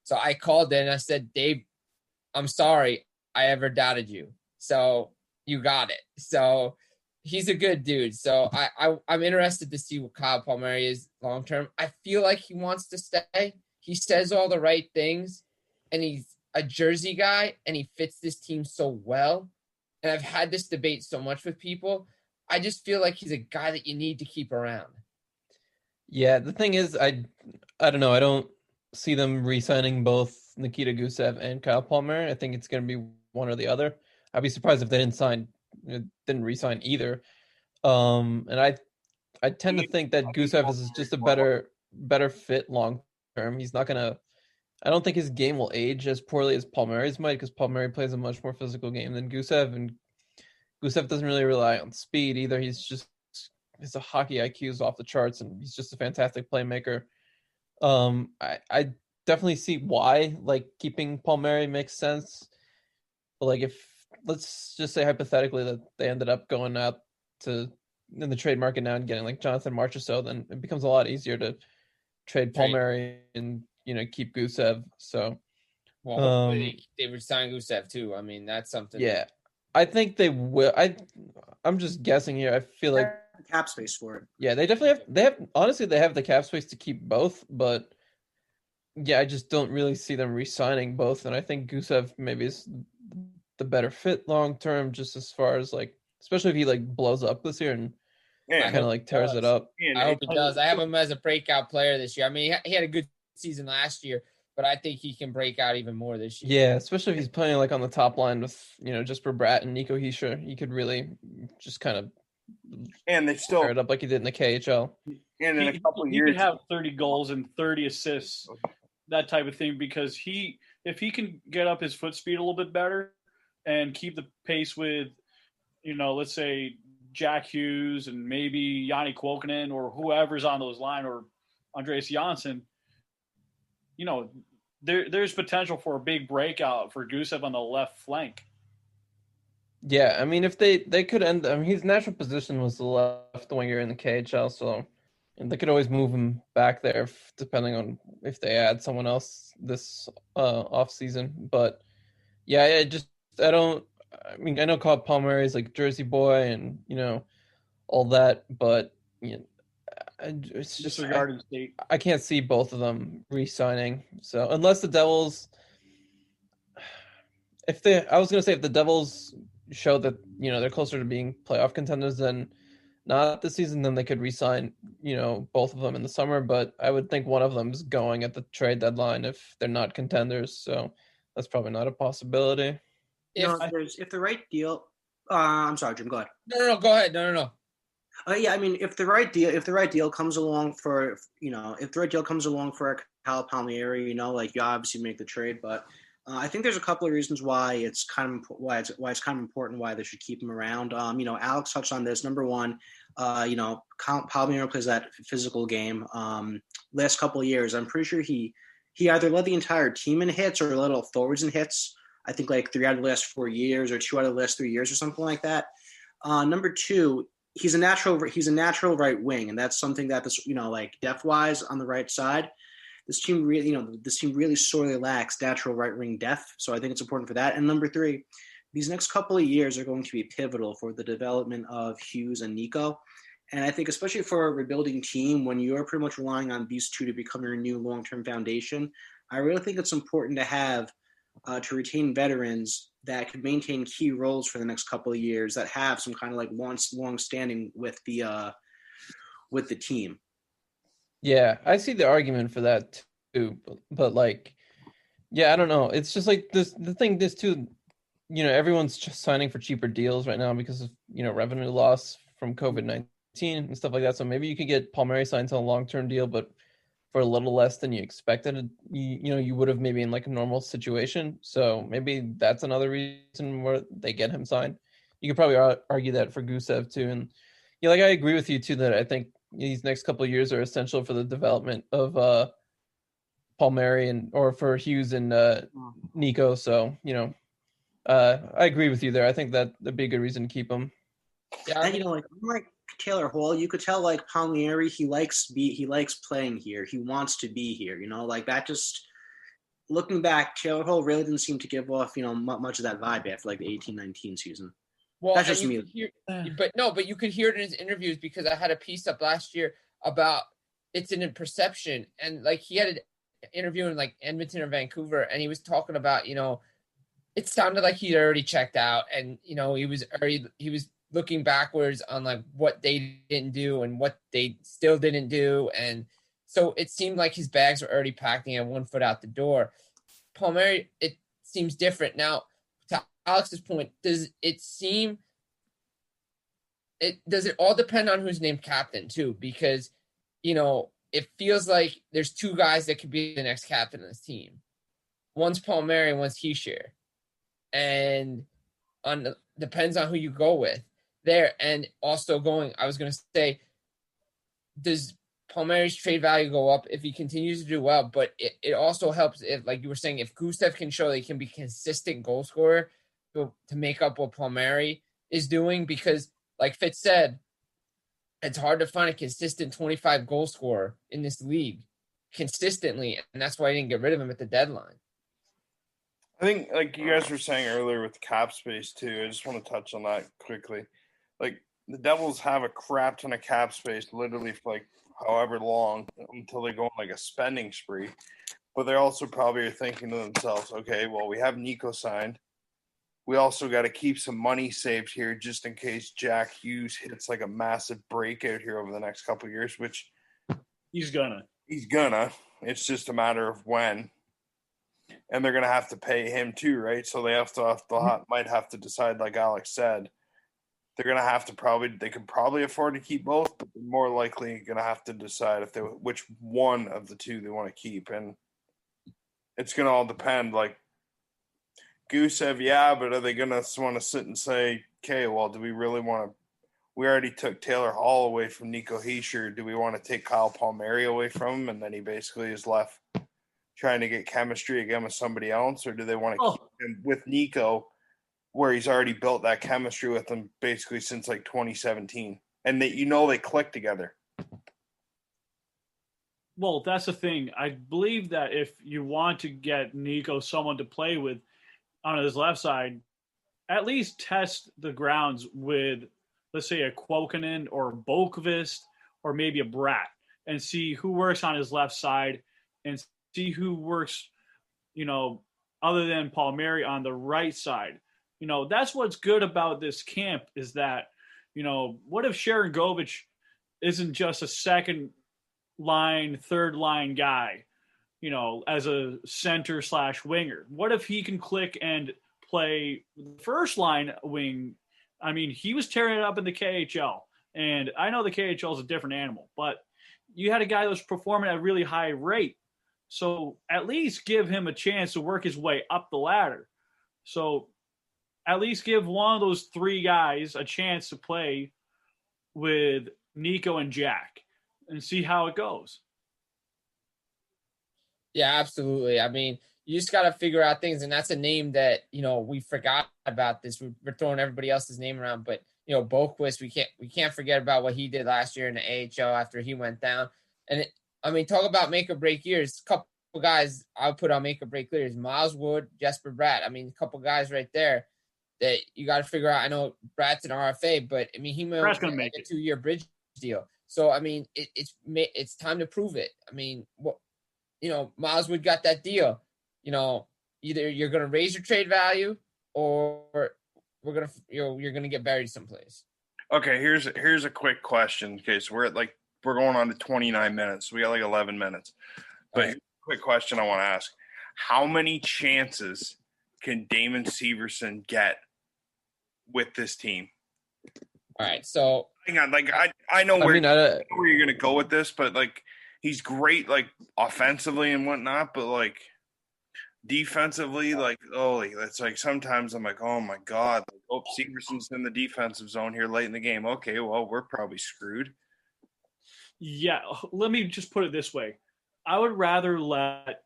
So I called in and I said, Dave, I'm sorry I ever doubted you. So you got it. So he's a good dude. So I'm interested to see what Kyle Palmieri is long term. I feel like he wants to stay. He says all the right things, and he's a Jersey guy, and he fits this team so well. And I've had this debate so much with people. I just feel like he's a guy that you need to keep around. Yeah, the thing is, I don't know. I don't see them re-signing both Nikita Gusev and Kyle Palmer. I think it's going to be one or the other. I'd be surprised if they didn't re-sign either. And I tend to think that Gusev is just a better fit long term. He's not gonna. I don't think his game will age as poorly as Palmieri's might, because Palmieri plays a much more physical game than Gusev, and Gusev doesn't really rely on speed either. His hockey IQ is off the charts, and he's just a fantastic playmaker. I definitely see why like keeping Palmieri makes sense. But like if let's just say hypothetically that they ended up going out to in the trade market now and getting like Jonathan Marchessault, then it becomes a lot easier to trade Palmieri and keep Gusev. So well, hopefully they would sign Gusev too. I mean, that's something. Yeah, I think they will. I'm just guessing here. I feel like cap space for it. Yeah, they definitely have. Honestly, they have the cap space to keep both, but yeah, I just don't really see them re-signing both. And I think Gusev maybe is the better fit long term, just as far as like, especially if he like blows up this year and kind of like tears it up. I hope he does. I have him as a breakout player this year. I mean, he had a good season last year, but I think he can break out even more this year. Yeah, especially if he's playing like on the top line with Jesper Bratt and Nico Hischier. He could really just kind of and they still tear it up like he did in the KHL. And in a couple of years, he could have 30 goals and 30 assists, that type of thing, because if he can get up his foot speed a little bit better and keep the pace with, let's say Jack Hughes and maybe Yanni Kuokkanen or whoever's on those line, or Andreas Janssen, there's potential for a big breakout for Gusev on the left flank. Yeah, I mean, if they could end, I mean, his natural position was the left winger in the KHL, so and they could always move him back there depending on if they add someone else this off season. But yeah, I know Kyle Palmieri is like Jersey boy and all that, but it's just I can't see both of them re-signing. So unless the Devils, if the Devils show that they're closer to being playoff contenders than not this season, then they could re-sign both of them in the summer. But I would think one of them is going at the trade deadline if they're not contenders. So that's probably not a possibility. If the right deal, I'm sorry, Jim. Go ahead. No, go ahead. No. Yeah, I mean, if the right deal comes along for Kyle Palmieri, you obviously make the trade. But I think there's a couple of reasons why it's kind of important why they should keep him around. Alex touched on this. Number one, Palmieri plays that physical game. Last couple of years, I'm pretty sure he either led the entire team in hits or led all forwards in hits. I think like 3 out of the last 4 years or 2 out of the last 3 years or something like that. Number two, he's a natural right wing, and that's something that this depth wise on the right side, this team really sorely lacks natural right wing depth. So I think it's important for that. And number three, these next couple of years are going to be pivotal for the development of Hughes and Nico. And I think especially for a rebuilding team, when you're pretty much relying on these two to become your new long-term foundation, I really think it's important to have to retain veterans that could maintain key roles for the next couple of years that have some kind of like long standing with the team. Yeah, I see the argument for that too, but like, yeah, I don't know. It's just like this. The thing is too, everyone's just signing for cheaper deals right now because of revenue loss from COVID-19 and stuff like that. So maybe you could get Palmieri signed to a long-term deal, but for a little less than you expected. You would have maybe in like a normal situation. So maybe that's another reason where they get him signed. You could probably argue that for Gusev too, and I agree with you too that I think these next couple of years are essential for the development of Palmieri or for Hughes and Nico. So I agree with you there. I think that'd be a good reason to keep him. Yeah, and like Taylor Hall, you could tell like Palmieri, he likes playing here. He wants to be here. That just looking back, Taylor Hall really didn't seem to give off, much of that vibe after like the 18-19 season. Well, That's and just you me. could hear, but you could hear it in his interviews because I had a piece up last year about it's an perception, and like he had an interview in like Edmonton or Vancouver, and he was talking about it sounded like he'd already checked out, and he was looking backwards on like what they didn't do and what they still didn't do, and so it seemed like his bags were already packed and he had one foot out the door. Palmieri, it seems different now. To Alex's point, does it all depend on who's named captain too? Because it feels like there's two guys that could be the next captain of this team. One's Palmieri, one's Hischier, and depends on who you go with there. And also I was going to say, does Palmieri's trade value go up if he continues to do well? But it also helps if, like you were saying, if Gusev can show that he can be consistent goal scorer to make up what Palmieri is doing, because like Fitz said, it's hard to find a consistent 25 goal scorer in this league consistently, and that's why I didn't get rid of him at the deadline. I think, like you guys were saying earlier with the cap space too, I just want to touch on that quickly. Like, the Devils have a crap ton of cap space literally for like however long until they go on like a spending spree. But they also probably are thinking to themselves, okay, well, we have Nico signed. We also got to keep some money saved here just in case Jack Hughes hits like a massive breakout here over the next couple of years, which he's gonna. It's just a matter of when. And they're going to have to pay him too, right? So they might have to decide, like Alex said, they're going to have to they could probably afford to keep both, but they're more likely going to have to decide which one of the two they want to keep. And it's going to all depend. Like, Gusev, yeah, but are they going to want to sit and say, okay, well, do we really want to? We already took Taylor Hall away from Nico Hischier. Do we want to take Kyle Palmieri away from him? And then he basically is left trying to get chemistry again with somebody else, or do they want to keep him with Nico, where he's already built that chemistry with him basically since like 2017, and they click together? Well, that's the thing. I believe that if you want to get Nico someone to play with on his left side, at least test the grounds with, let's say, a Kuokkanen or Bolkvist or maybe a Brat, and see who works on his left side and see who works, other than Palmieri on the right side. That's what's good about this camp is that, what if Sharon Govich isn't just a second line, third line guy, as a center / winger? What if he can click and play first line wing? I mean, he was tearing it up in the KHL, and I know the KHL is a different animal, but you had a guy that was performing at a really high rate. So at least give him a chance to work his way up the ladder. So at least give one of those three guys a chance to play with Nico and Jack and see how it goes. Yeah, absolutely. I mean, you just got to figure out things, and that's a name that we forgot about this. We're throwing everybody else's name around, but Boquist, we can't forget about what he did last year in the AHL after he went down. And talk about make or break years. A couple guys I'll put on make or break years: Miles Wood, Jesper Bratt. A couple guys right there that you got to figure out. I know Bratt's an RFA, but he may make a 2-year bridge deal. So it's time to prove it. Miles Wood got that deal. Either you're going to raise your trade value or you're going to get buried someplace. Okay, here's a quick question. Okay, so we're going on to 29 minutes. So we got like 11 minutes. But here's a quick question I want to ask. How many chances can Damon Severson get with this team? All right, so hang on. I know where you're going to go with this, but he's great offensively and whatnot, but defensively, it's sometimes I'm like, oh my God, Severson's in the defensive zone here late in the game. Okay, well, we're probably screwed. Yeah, let me just put it this way. I would rather let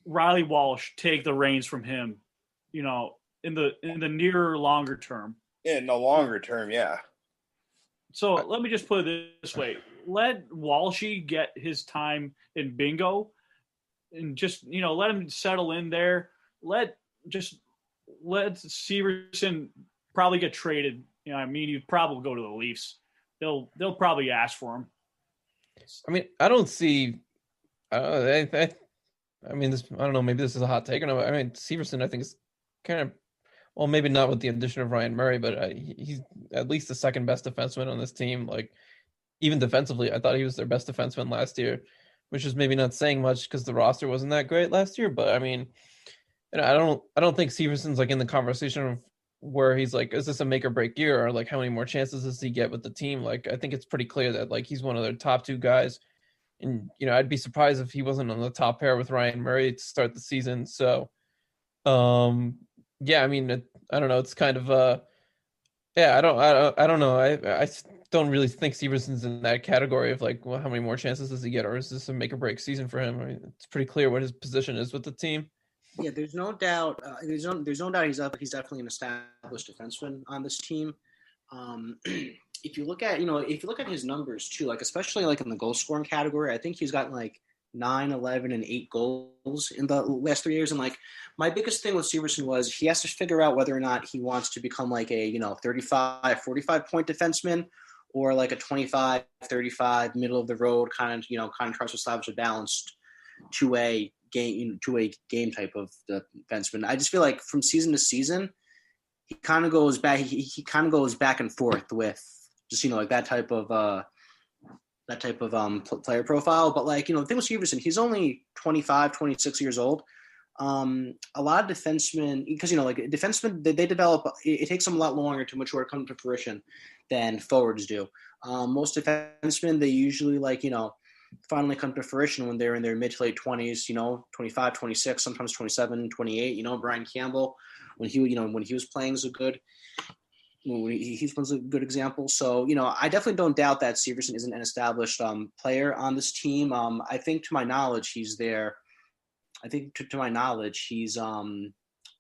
Riley Walsh take the reins from him, in the nearer longer term. Yeah, in the longer term, yeah. So let me just put it this way. Let Walshy get his time in bingo and just let him settle in there. Let Severson probably get traded. He'd probably go to the Leafs. They'll probably ask for him. I mean, I don't see. I mean, this. I don't know. Maybe this is a hot take. Or no, I mean, Severson, I think, is kind of, well, maybe not with the addition of Ryan Murray, but he's at least the second best defenseman on this team. Like, even defensively, I thought he was their best defenseman last year, which is maybe not saying much because the roster wasn't that great last year. But I mean, I don't think Severson's like in the conversation of where he's like, is this a make or break year, or like how many more chances does he get with the team? Like, I think it's pretty clear that like he's one of their top two guys. And, I'd be surprised if he wasn't on the top pair with Ryan Murray to start the season. So, yeah, I mean, I don't know. It's kind of, yeah, I don't know. I don't really think Severson's in that category of like, well, how many more chances does he get? Or is this a make or break season for him? I mean, it's pretty clear what his position is with the team. Yeah, there's no doubt. There's no doubt he's definitely an established defenseman on this team. If you look at his numbers too, like especially like in the goal scoring category, I think he's gotten like 9, 11, and 8 goals in the last 3 years. And like my biggest thing with Severson was he has to figure out whether or not he wants to become like a 35, 45 point defenseman, or like a 25, 35 middle of the road kind of tries to establish a balanced two-way game type of defenseman. I just feel like from season to season, he kind of goes back. He kind of goes back and forth with just like that type of player profile. But like the thing with Severson, he's only 25, 26 years old. A lot of defensemen, because like defensemen, they develop. It takes them a lot longer to mature, come to fruition than forwards do. Most defensemen, they usually finally come to fruition when they're in their mid to late 20s, 25, 26, sometimes 27, 28. Brian Campbell, when he was playing is a good example. So, I definitely don't doubt that Severson isn't an established player on this team. I think to my knowledge, he's the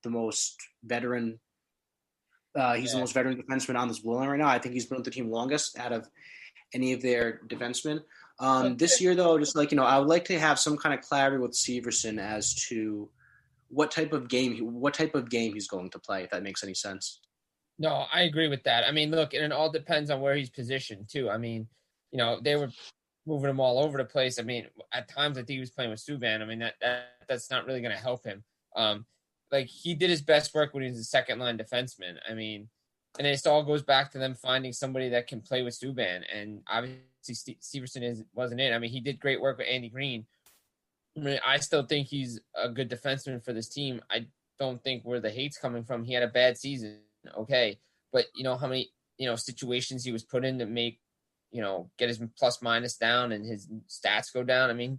most veteran. He's the most veteran defenseman on this blue line right now. I think he's been with the team longest out of any of their defensemen. This year, though, just I would like to have some kind of clarity with Severson as to what type of game he's going to play, if that makes any sense. No, I agree with that. I mean, look, and it all depends on where he's positioned too. I mean, they were moving him all over the place. I mean, at times I think he was playing with Subban. I mean, that's not really going to help him. Like he did his best work when he was a second line defenseman. I mean, and it all goes back to them finding somebody that can play with Subban. And obviously Severson wasn't it. I mean, he did great work with Andy Green. I mean, I still think he's a good defenseman for this team. I don't think where the hate's coming from. He had a bad season. Okay. But how many, situations he was put in to make, get his plus minus down and his stats go down. I mean,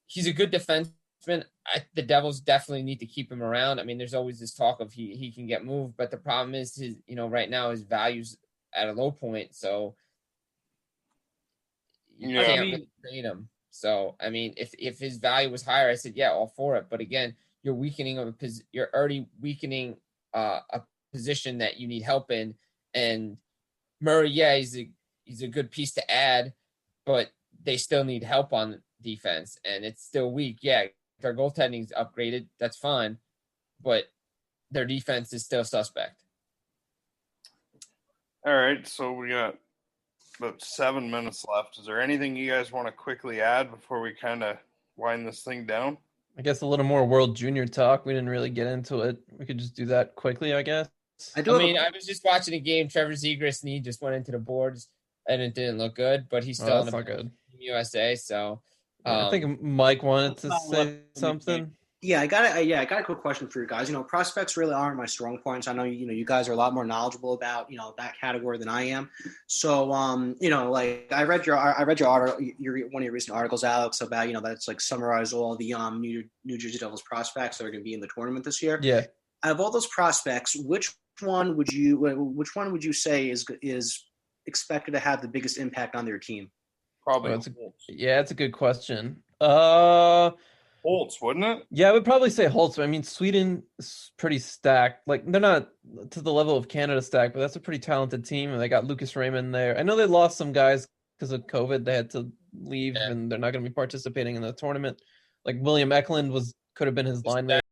he's a good defenseman. The Devils definitely need to keep him around. I mean, there's always this talk of he can get moved, but the problem is his, right now his value's at a low point. So you can't really trade him. So, I mean, if his value was higher, I said, yeah, all for it. But again, you're already weakening a position that you need help in. And Murray, yeah, he's a good piece to add, but they still need help on defense, and it's still weak. Yeah, their goaltending's upgraded. That's fine, but their defense is still suspect. All right, so we got about 7 minutes left. Is there anything you guys want to quickly add before we kind of wind this thing down? I guess a little more World Junior talk. We didn't really get into it. We could just do that quickly, I guess. I was just watching a game. Trevor Zegras, and he just went into the boards, and it didn't look good, but he's still not good. USA, so... I think Mike wanted to say something. Yeah, I got a quick question for you guys. Prospects really aren't my strong points. I know you guys are a lot more knowledgeable about that category than I am. So like I read your article, one of your recent articles, Alex, about that's like summarize all the New Jersey Devils prospects that are going to be in the tournament this year. Yeah. Out of all those prospects, which one would you say is expected to have the biggest impact on their team? Probably. It's a good question. Holtz, wouldn't it? Yeah, I would probably say Holtz. I mean, Sweden is pretty stacked. Like, they're not to the level of Canada stacked, but that's a pretty talented team. And they got Lucas Raymond there. I know they lost some guys because of COVID. They had to leave, and they're not going to be participating in the tournament. Like William Eklund could have been his line mate.